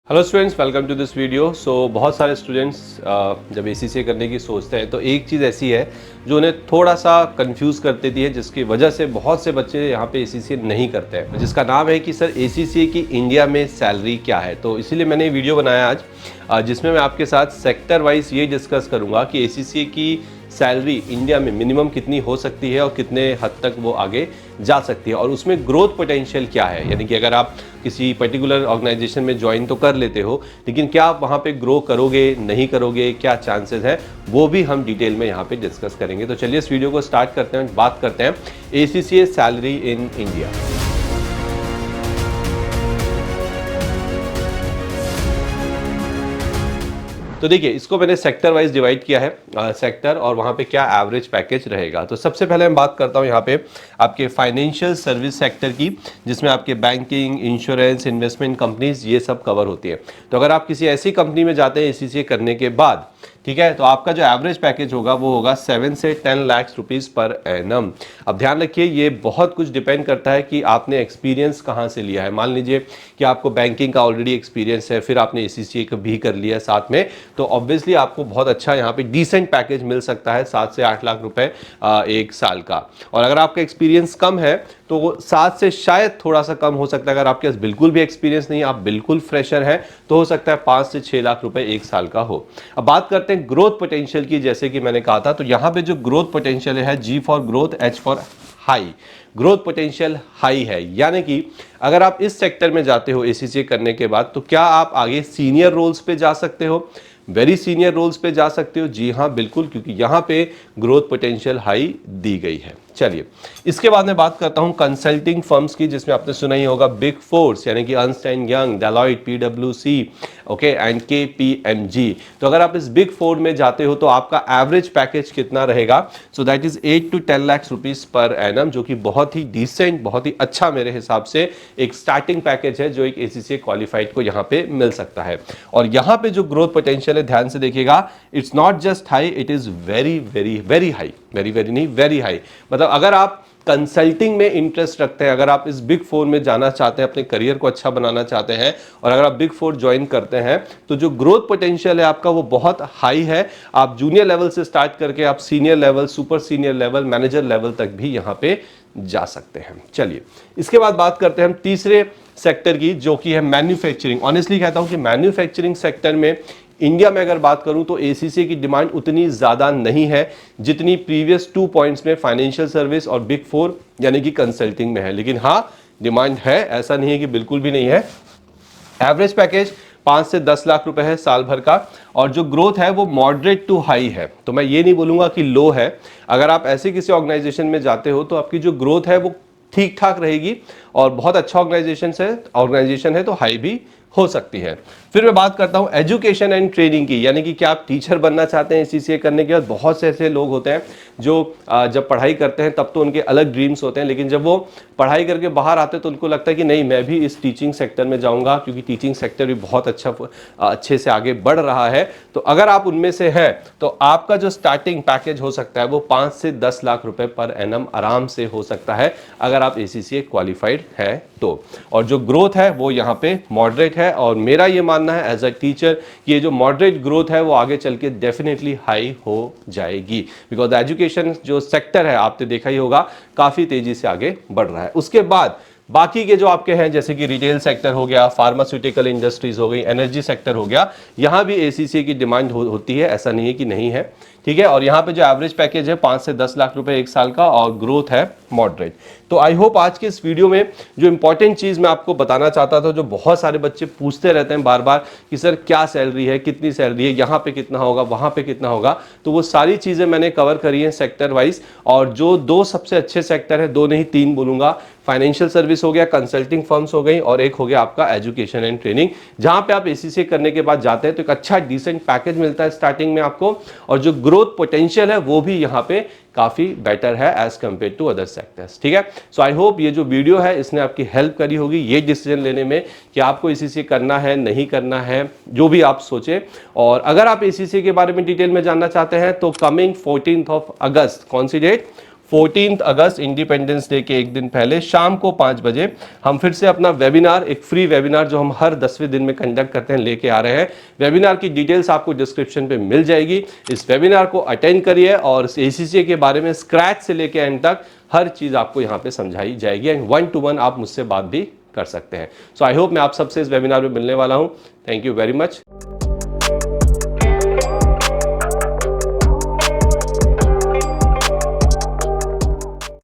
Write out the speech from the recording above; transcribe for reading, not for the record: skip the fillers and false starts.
Hello students, welcome to this video. बहुत सारे students जब ACCA करने की सोचते हैं तो एक चीज़ ऐसी है जो उन्हें थोड़ा सा कंफ्यूज कर देती है, जिसकी वजह से बहुत से बच्चे यहाँ पे ACCA नहीं करते हैं, जिसका नाम है कि सर ACCA की इंडिया में सैलरी क्या है। तो इसीलिए मैंने ये वीडियो बनाया आज, जिसमें मैं आपके साथ सेक्टर वाइज ये डिस्कस करूँगा कि ACCA की सैलरी इंडिया में मिनिमम कितनी हो सकती है और कितने हद तक वो आगे जा सकती है, और उसमें ग्रोथ पोटेंशियल क्या है। यानी कि अगर आप किसी पर्टिकुलर ऑर्गेनाइजेशन में ज्वाइन तो कर लेते हो, लेकिन क्या आप वहाँ पे ग्रो करोगे, नहीं करोगे, क्या चांसेस हैं, वो भी हम डिटेल में यहाँ पे डिस्कस करेंगे। तो चलिए इस वीडियो को स्टार्ट करते हैं, बात करते हैं ACCA सैलरी इन इंडिया। तो देखिए, इसको मैंने सेक्टर वाइज डिवाइड किया है, सेक्टर, और वहाँ पे क्या एवरेज पैकेज रहेगा। तो सबसे पहले मैं बात करता हूँ यहाँ पे आपके फाइनेंशियल सर्विस सेक्टर की, जिसमें आपके बैंकिंग, इंश्योरेंस, इन्वेस्टमेंट कंपनीज ये सब कवर होती है। तो अगर आप किसी ऐसी कंपनी में जाते हैं ACCA करने के बाद, ठीक है, तो आपका जो एवरेज पैकेज होगा वो होगा 7 से 10 लाख रुपीज़ पर एनम। अब ध्यान रखिए, ये बहुत कुछ डिपेंड करता है कि आपने एक्सपीरियंस कहाँ से लिया है। मान लीजिए कि आपको बैंकिंग का ऑलरेडी एक्सपीरियंस है, फिर आपने ACCA का भी कर लिया साथ में, तो ऑब्वियसली आपको बहुत अच्छा यहाँ पे डिसेंट पैकेज मिल सकता है, 7 से 8 लाख रुपए एक साल का। और अगर आपका एक्सपीरियंस कम है तो वो 7 से शायद थोड़ा सा कम हो सकता है। अगर आपके पास बिल्कुल भी एक्सपीरियंस नहीं, आप बिल्कुल फ्रेशर हैं, तो हो सकता है 5 से 6 लाख रुपए एक साल का हो। अब बात करते हैं ग्रोथ पोटेंशियल की। जैसे कि मैंने कहा था, तो यहाँ पे जो ग्रोथ पोटेंशियल है, G for growth, H for high, growth potential high है। यानी कि अगर आप इस सेक्टर में जाते हो ACCA करने के बाद, तो क्या आप आगे सीनियर रोल्स पे जा सकते हो, वेरी सीनियर रोल्स पे जा सकते हो। जी हाँ, बिल्कुल, क्योंकि यहाँ पे ग्रोथ पोटेंशियल हाई दी गई है। चलिए, इसके बाद मैं बात करता हूँ कंसल्टिंग फर्म्स की, जिसमें आपने सुना ही होगा बिग फोर्स, यानी कि Ernst and young, Deloitte, PwC, okay, and KPMG। तो अगर आप इस बिग फोर में जाते हो तो आपका एवरेज पैकेज कितना रहेगा? So that is 8 to 10 lakh rupees per annum, जो कि बहुत ही डिसेंट, बहुत ही अच्छा मेरे हिसाब से एक स्टार्टिंग पैकेज है जो एक ACCA क्वालिफाइड को यहाँ पे मिल सकता है। और यहाँ पे जो ग्रोथ पोटेंशियल है, ध्यान से देखिएगा, it's not just high, it is very very very high. Very very नहीं, वेरी हाई। मतलब अगर आप कंसल्टिंग में इंटरेस्ट रखते हैं, अगर आप इस बिग फोर में जाना चाहते हैं, अपने करियर को अच्छा बनाना चाहते हैं, और अगर आप बिग फोर ज्वाइन करते हैं, तो जो ग्रोथ पोटेंशियल है आपका वो बहुत हाई है। आप जूनियर लेवल से स्टार्ट करके आप senior level, super senior level, manager level तक भी यहाँ पे जा सकते हैं। चलिए, इसके बाद बात करते हैं हम तीसरे सेक्टर की, जो कि है मैन्युफैक्चरिंग। ऑनेस्टली कहता हूं कि मैन्युफैक्चरिंग सेक्टर में इंडिया में अगर बात करूं तो ACCA की डिमांड उतनी ज़्यादा नहीं है जितनी प्रीवियस 2 पॉइंट्स में फाइनेंशियल सर्विस और बिग फोर यानी कि कंसल्टिंग में है। लेकिन हाँ, डिमांड है, ऐसा नहीं है कि बिल्कुल भी नहीं है। एवरेज पैकेज 5 से 10 लाख रुपए है साल भर का, और जो ग्रोथ है वो मॉडरेट टू हाई है। तो मैं ये नहीं बोलूँगा कि लो है। अगर आप ऐसे किसी ऑर्गेनाइजेशन में जाते हो तो आपकी जो ग्रोथ है वो ठीक ठाक रहेगी, और बहुत अच्छा ऑर्गेनाइजेशन है तो हाई भी हो सकती है। फिर मैं बात करता हूं एजुकेशन एंड ट्रेनिंग की, यानी कि क्या आप टीचर बनना चाहते हैं ACCA करने के बाद। बहुत से ऐसे लोग होते हैं जो जब पढ़ाई करते हैं तब तो उनके अलग ड्रीम्स होते हैं, लेकिन जब वो पढ़ाई करके बाहर आते हैं तो उनको लगता है कि नहीं, मैं भी इस टीचिंग सेक्टर में जाऊंगा, क्योंकि टीचिंग सेक्टर भी बहुत अच्छे से आगे बढ़ रहा है। तो अगर आप उनमें से हैं तो आपका जो स्टार्टिंग पैकेज हो सकता है वो 5 से 10 लाख रुपए पर एनम आराम से हो सकता है, अगर आप ACCA क्वालिफाइड है तो। और जो ग्रोथ है वो यहाँ पे मॉडरेट है, और मेरा ये मानना है एज अ टीचर कि ये जो मॉडरेट ग्रोथ है वो आगे चल के डेफिनेटली हाई हो जाएगी, बिकॉज एजुकेशन जो सेक्टर है, आपने देखा ही होगा, काफ़ी तेजी से आगे बढ़ रहा है। उसके बाद बाकी के जो आपके हैं, जैसे कि रिटेल सेक्टर हो गया, फार्मास्यूटिकल इंडस्ट्रीज हो गई, एनर्जी सेक्टर हो गया, यहाँ भी ACCA की डिमांड होती है, ऐसा नहीं है कि नहीं है, ठीक है। और यहाँ पे जो एवरेज पैकेज है 5 से 10 लाख रुपए एक साल का, और ग्रोथ है मॉडरेट। तो आई होप आज के इस वीडियो में जो इंपॉर्टेंट चीज़ मैं आपको बताना चाहता था, जो बहुत सारे बच्चे पूछते रहते हैं बार बार कि सर क्या सैलरी है, कितनी सैलरी है, यहाँ पे कितना होगा, वहाँ पे कितना होगा, तो वो सारी चीज़ें मैंने कवर करी हैं सेक्टर वाइज। और जो 2 सबसे अच्छे सेक्टर है, 2 नहीं 3 बोलूँगा, फाइनेंशियल सर्विस हो गया, कंसल्टिंग फर्म्स हो गई, और एक हो गया आपका एजुकेशन एंड ट्रेनिंग, जहाँ पे आप ACCA करने के बाद जाते हैं तो एक अच्छा डिसेंट पैकेज मिलता है स्टार्टिंग में आपको, और जो ग्रोथ पोटेंशियल है वो भी यहाँ पे काफ़ी बेटर है as compared to other sectors, ठीक है। सो आई होप ये जो वीडियो है इसने आपकी हेल्प करी होगी ये डिसीजन लेने में कि आपको ACCA करना है, नहीं करना है, जो भी आप सोचें। और अगर आप ACCA के बारे में डिटेल में जानना चाहते हैं तो कमिंग 14 अगस्त, कौन सी डेट, 14 अगस्त इंडिपेंडेंस डे के एक दिन पहले शाम को 5 बजे हम फिर से अपना वेबिनार, एक फ्री वेबिनार जो हम हर 10वें दिन में कंडक्ट करते हैं, लेके आ रहे हैं। वेबिनार की डिटेल्स आपको डिस्क्रिप्शन पे मिल जाएगी। इस वेबिनार को अटेंड करिए और ACCA के बारे में स्क्रैच से लेके एंड तक हर चीज आपको यहाँ पे समझाई जाएगी एंड 1 to 1 आप मुझसे बात भी कर सकते हैं। सो आई होप मैं आप सबसे इस वेबिनार में मिलने वाला हूँ। Thank you very much.